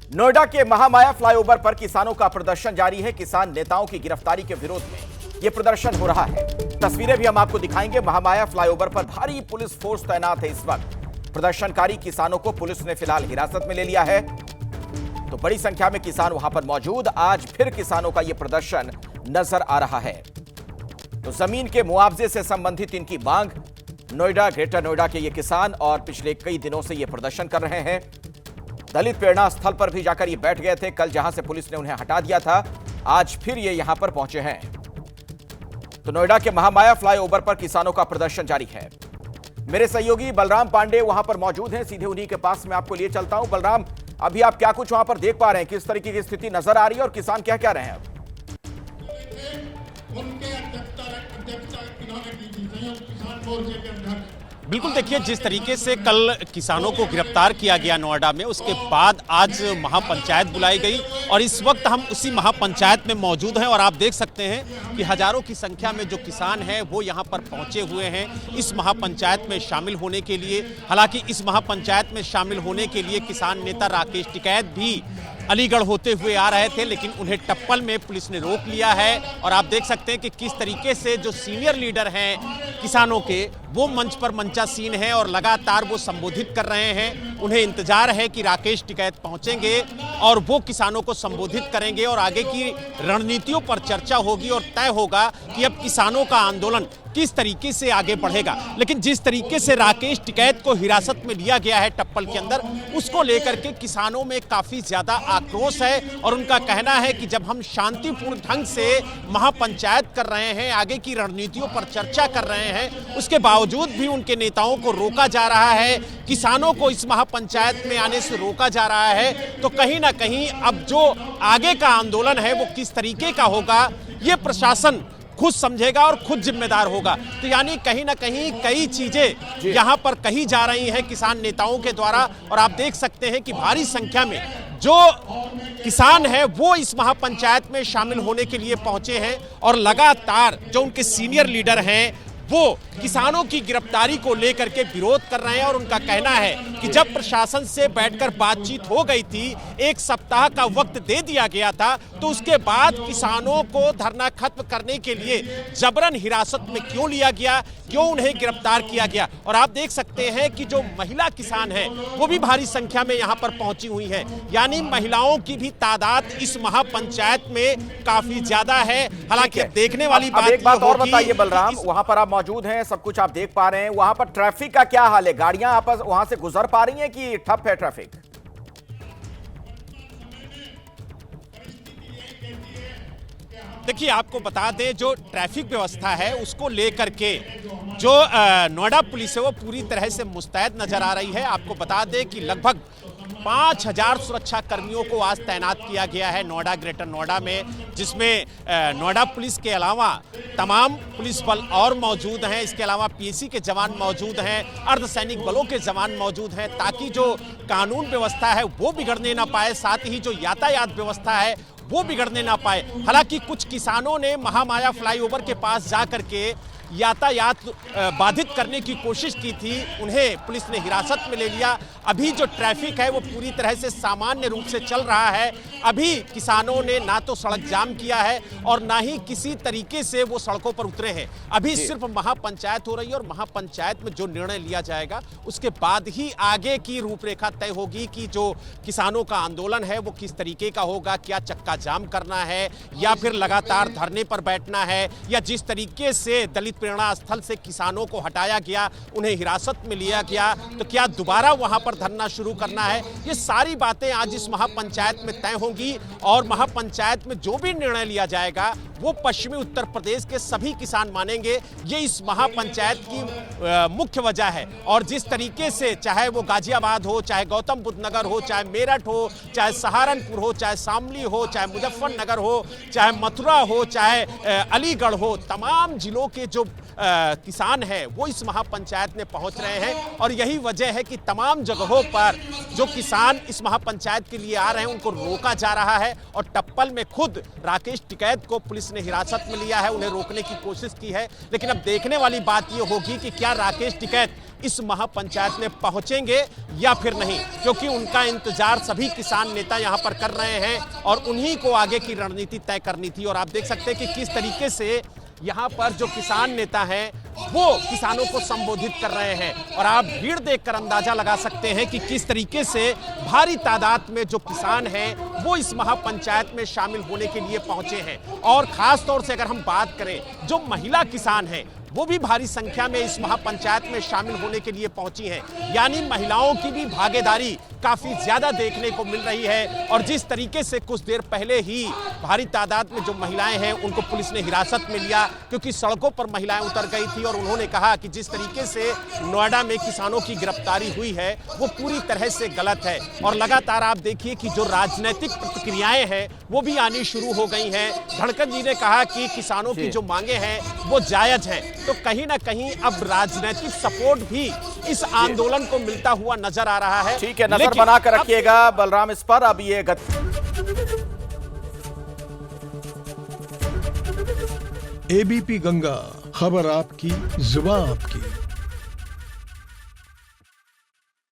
नोएडा के महामाया फ्लाईओवर पर किसानों का प्रदर्शन जारी है। किसान नेताओं की गिरफ्तारी के विरोध में यह प्रदर्शन हो रहा है। तस्वीरें भी हम आपको दिखाएंगे। महामाया फ्लाईओवर पर भारी पुलिस फोर्स तैनात है। इस वक्त प्रदर्शनकारी किसानों को पुलिस ने फिलहाल हिरासत में ले लिया है, तो बड़ी संख्या में किसान वहां पर मौजूद। आज फिर किसानों का यह प्रदर्शन नजर आ रहा है। तो जमीन के मुआवजे से संबंधित इनकी मांग, नोएडा, ग्रेटर नोएडा के ये किसान और पिछले कई दिनों से ये प्रदर्शन कर रहे हैं। दलित प्रेरणा स्थल पर भी जाकर ये बैठ गए थे। कल जहां से पुलिस ने उन्हें हटा दिया था, आज फिर ये यहां पर पहुंचे हैं। तो नोएडा के महामाया फ्लाईओवर पर किसानों का प्रदर्शन जारी है। मेरे सहयोगी बलराम पांडे वहां पर मौजूद हैं, सीधे उन्हीं के पास मैं आपको लिए चलता हूं। बलराम, अभी आप क्या कुछ वहां पर देख पा रहे हैं? किस तरीके की स्थिति नजर आ रही है और किसान क्या कह रहे हैं? बिल्कुल, देखिए, जिस तरीके से कल किसानों को गिरफ्तार किया गया नोएडा में, उसके बाद आज महापंचायत बुलाई गई और इस वक्त हम उसी महापंचायत में मौजूद हैं और आप देख सकते हैं कि हजारों की संख्या में जो किसान हैं वो यहां पर पहुंचे हुए हैं इस महापंचायत में शामिल होने के लिए। हालांकि इस महापंचायत में शामिल होने के लिए किसान नेता राकेश टिकैत भी अलीगढ़ होते हुए आ रहे थे, लेकिन उन्हें टप्पल में पुलिस ने रोक लिया है। और आप देख सकते हैं कि किस तरीके से जो सीनियर लीडर हैं किसानों के, वो मंच पर मंचासीन हैं और लगातार वो संबोधित कर रहे हैं। उन्हें इंतजार है कि राकेश टिकैत पहुंचेंगे और वो किसानों को संबोधित करेंगे और आगे की रणनीतियों पर चर्चा होगी और तय होगा कि अब किसानों का आंदोलन किस तरीके से आगे बढ़ेगा। लेकिन जिस तरीके से राकेश टिकैत को हिरासत में लिया गया है टप्पल के अंदर, उसको लेकर के किसानों में काफी ज्यादा आक्रोश है और उनका कहना है कि जब हम शांतिपूर्ण ढंग से महापंचायत कर रहे हैं, आगे की रणनीतियों पर चर्चा कर रहे हैं, उसके बावजूद भी उनके नेताओं को रोका जा रहा है, किसानों को इस महापंचायत में आने से रोका जा रहा है, तो कहीं ना कहीं अब जो आगे का आंदोलन है वो किस तरीके का होगा, ये प्रशासन खुद समझेगा और खुद जिम्मेदार होगा। तो यानी कहीं ना कहीं कई चीजें यहां पर कही जा रही हैं किसान नेताओं के द्वारा और आप देख सकते हैं कि भारी संख्या में जो किसान है वो इस महापंचायत में शामिल होने के लिए पहुंचे हैं और लगातार जो उनके सीनियर लीडर हैं वो किसानों की गिरफ्तारी को लेकर के विरोध कर रहे हैं और उनका कहना है कि जब प्रशासन से बैठकर बातचीत हो गई थी, 1 सप्ताह का वक्त दे दिया गया था, तो उसके बाद किसानों को धरना खत्म करने के लिए जबरन हिरासत में क्यों लिया गया, क्यों उन्हें गिरफ्तार किया गया। और आप देख सकते हैं कि जो महिला किसान है वो भी भारी संख्या में यहाँ पर पहुंची हुई है, यानी महिलाओं की भी तादाद इस महापंचायत में काफी ज्यादा है। हालांकि देखने वाली एक बात और बताइए बलराम, वहां पर आप मौजूद हैं, सब कुछ आप देख पा रहे हैं, वहां पर ट्रैफिक का क्या हाल है? गाड़ियां आपस वहां से गुजर पा रही हैं कि ठप है ट्रैफिक? देखिए, आपको बता दें, जो ट्रैफिक व्यवस्था है उसको लेकर के जो नोएडा पुलिस है वो पूरी तरह से मुस्तैद नजर आ रही है। आपको बता दें कि लगभग 5000 सुरक्षा कर्मियों को आज तैनात किया गया है नोएडा, ग्रेटर नोएडा में, जिसमें नोएडा पुलिस के अलावा तमाम पुलिस बल और मौजूद हैं। इसके अलावा पीएसी के जवान मौजूद हैं, अर्धसैनिक बलों के जवान मौजूद हैं, ताकि जो कानून व्यवस्था है वो बिगड़ने ना पाए, साथ ही जो यातायात व्यवस्था है वो बिगड़ने ना पाए। हालांकि कुछ किसानों ने महामाया फ्लाईओवर के पास जाकर के यातायात बाधित करने की कोशिश की थी, उन्हें पुलिस ने हिरासत में ले लिया। अभी जो ट्रैफिक है वो पूरी तरह से सामान्य रूप से चल रहा है। अभी किसानों ने ना तो सड़क जाम किया है और ना ही किसी तरीके से वो सड़कों पर उतरे हैं। अभी सिर्फ महापंचायत हो रही है और महापंचायत में जो निर्णय लिया जाएगा उसके बाद ही आगे की रूपरेखा तय होगी कि जो किसानों का आंदोलन है वो किस तरीके का होगा, क्या चक्का जाम करना है या फिर लगातार धरने पर बैठना है, या जिस तरीके से दलित प्रेरणा स्थल से किसानों को हटाया गया, उन्हें हिरासत में लिया गया, तो क्या दोबारा वहां पर धरना शुरू करना है। ये सारी बातें आज इस महापंचायत में तय होंगी और महापंचायत में जो भी निर्णय लिया जाएगा वो पश्चिमी उत्तर प्रदेश के सभी किसान मानेंगे। ये इस महापंचायत की मुख्य वजह है। और जिस तरीके से चाहे वो गाजियाबाद हो, चाहे गौतम बुद्ध नगर हो, चाहे मेरठ हो, चाहे सहारनपुर हो, चाहे शामली हो, चाहे मुजफ्फरनगर हो, चाहे मथुरा हो, चाहे अलीगढ़ हो, तमाम जिलों के जो किसान हैं वो इस महापंचायत में पहुंच रहे हैं। और यही वजह है कि तमाम जगहों पर जो किसान इस महापंचायत के लिए आ रहे हैं उनको रोका जा रहा है और टप्पल में खुद राकेश टिकैत को पुलिस ने हिरासत में लिया है, उन्हें रोकने की कोशिश की है। लेकिन अब देखने वाली बात यह होगी कि क्या राकेश टिकैत इस महापंचायत में पहुंचेंगे या फिर नहीं, क्योंकि उनका इंतजार सभी किसान नेता यहां पर कर रहे हैं और उन्हीं को आगे की रणनीति तय करनी थी। और आप देख सकते हैं कि किस तरीके से यहां पर जो किसान नेता हैं वो किसानों को संबोधित कर रहे हैं और आप भीड़ देखकर अंदाजा लगा सकते हैं कि किस तरीके से भारी तादाद में जो किसान हैं वो इस महापंचायत में शामिल होने के लिए पहुंचे हैं। और खास तौर से अगर हम बात करें, जो महिला किसान हैं वो भी भारी संख्या में इस महापंचायत में शामिल होने के लिए पहुंची हैं, यानी महिलाओं की भी भागीदारी काफी ज्यादा देखने को मिल रही है। और जिस तरीके से कुछ देर पहले ही भारी तादाद में जो महिलाएं हैं उनको पुलिस ने हिरासत में लिया, क्योंकि सड़कों पर महिलाएं उतर गई थी और उन्होंने कहा कि जिस तरीके से नोएडा में किसानों की गिरफ्तारी हुई है वो पूरी तरह से गलत है। और लगातार आप देखिए कि जो राजनीतिक प्रतिक्रियाएं हैं वो भी आनी शुरू हो गई हैं। धड़कन जी ने कहा कि किसानों की जो मांगे हैं वो जायज हैं, तो कहीं ना कहीं अब राजनीतिक सपोर्ट भी इस आंदोलन को मिलता हुआ नजर आ रहा है। ठीक है, नजर बनाकर रखिएगा बलराम इस पर। अब ये एबीपी गंगा, खबर आपकी, जुबान आपकी।